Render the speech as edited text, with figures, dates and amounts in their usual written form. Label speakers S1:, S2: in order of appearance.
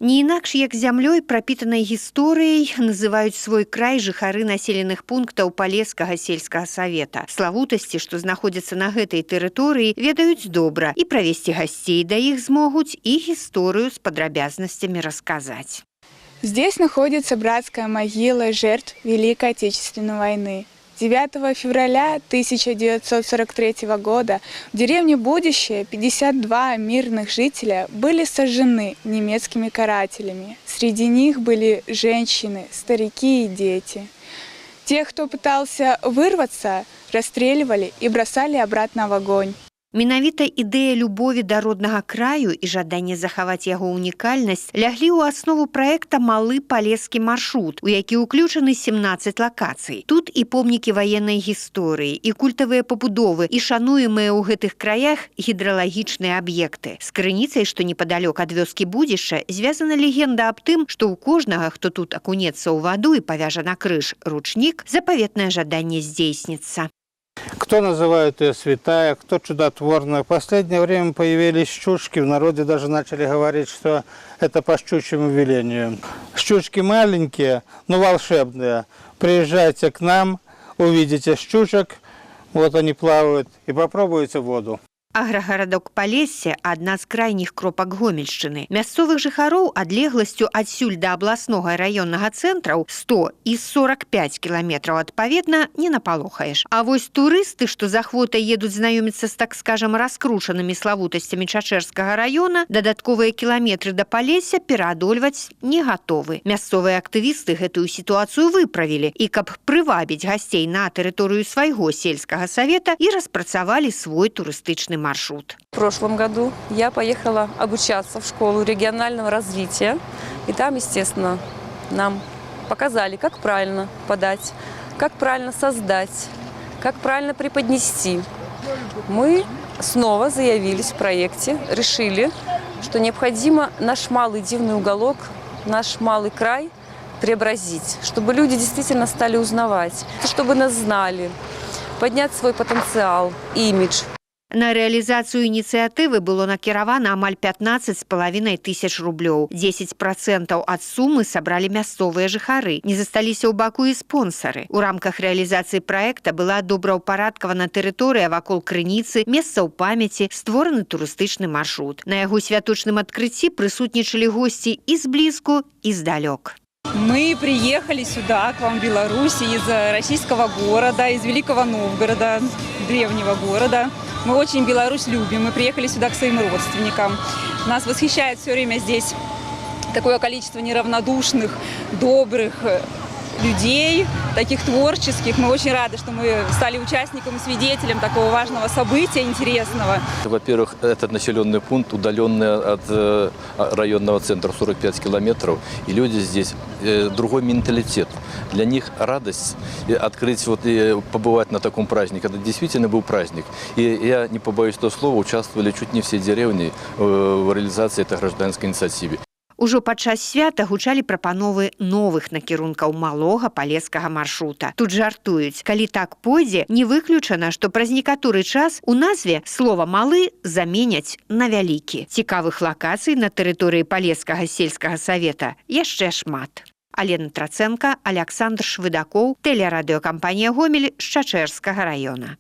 S1: Не інакш, як зямлёй, прапітанай гісторыяй, называюць свой край жыхары населеных пунктаў Палескага сельскага савета. Славутасці, што знаходзяцца на гэтай тэрыторыі, ведаюць добра, і правесці гасцей да іх змогуць, і гісторыю с падрабязнасцямі расказаць.
S2: Здесь находится братская могила жертв Великой Отечественной войны. 9 февраля 1943 года в деревне Будище 52 мирных жителя были сожжены немецкими карателями. Среди них были женщины, старики и дети. Тех, кто пытался вырваться, расстреливали и бросали обратно в огонь.
S1: Менавіта ідэя любові да роднага краю і жаданне захаваць яго унікальнасць ляглі ў аснову праекта «Малы палескі маршрут», у які ўключаны 17 лакацый. Тут і помнікі ваеннай гісторыі, і культавыя пабудовы, і шануемыя ў гэтых краях гідралагічныя аб'екты. З крыніцай, што непадалёк ад вёскі Будзішча, звязана легенда аб тым, што ў кожнага, хто тут акунецца ў ваду і павяжа на крыж ручнік, запаветнае жаданне здзейсніцца.
S3: Кто называет ее святая, кто чудотворная. В последнее время появились щучки. В народе даже начали говорить, что это по щучьему велению. Щучки маленькие, но волшебные. Приезжайте к нам, увидите щучек, вот они плавают, и попробуйте воду.
S1: Аграгарадок Палессе – адна з крайніх кропак Гомельшчыны. Мясцовых жыхароў адлегласцю адсюль да абласнога раённага цэнтраў 100 і 45 кіламетраў адпаведна не напалохаеш. А вось турысты, што з ахвотай едуць знаёміцца з, так скажам, раскручанымі славутасцямі Чачэрскага раёна, дадатковыя кіламетры да Палесся пераадольваць не гатовы. Мясцовыя актывісты гэтую сітуацыю выправілі і, каб прывабіць гасцей на тэрыторыю свайго сельскага савета, і распрацавалі свой турыстычны маршрут.
S4: В прошлом году я поехала обучаться в школу регионального развития. И там, естественно, нам показали, как правильно подать, как правильно создать, как правильно преподнести. Мы снова заявились в проекте, решили, что необходимо наш малый дивный уголок, наш малый край преобразить, чтобы люди действительно стали узнавать, чтобы нас знали, поднять свой потенциал, имидж.
S1: На рэалізацыю ініцыятывы было накіравана амаль 15,5 тысяч рублёў. 10% ад сумы сабралі мясцовыя жыхары. Не засталіся ў баку і спонсары. У рамках рэалізацыі праекта была добраўпарадкавана тэрыторыя вакол крыніцы, месцаў памяці, створаны турыстычны маршрут. На яго святочным адкрыцці прысутнічалі госці і зблізку, і здалёк.
S5: Мы приехали сюда, к вам в Беларусь, из российского города, из Великого Новгорода, древнего города. Мы очень Беларусь любим, мы приехали сюда к своим родственникам. Нас восхищает все время здесь такое количество неравнодушных, добрых людей, таких творческих. Мы очень рады, что мы стали участником и свидетелем такого важного события, интересного.
S6: Во-первых, этот населенный пункт, удаленный от районного центра 45 километров, и люди здесь другой менталитет. Для них радость открыть, вот, и побывать на таком празднике. Это действительно был праздник. И я не побоюсь этого слова, участвовали чуть не все деревни в реализации этой гражданской инициативы.
S1: Ужо падчас свята гучалі прапановы новых накірункаў малога палескага маршрута. Тут жартуюць, калі так пойдзе, не выключана, што праз некаторы час у назве слова «малы» заменяць на «вялікі». Цікавых лакацый на тэрыторыі Палескага сельскага савета яшчэ шмат. Алена Трацэнка, Александр Швыдакоў, тэлерадыёкампанія «Гомель» з Чачэрскага раёна.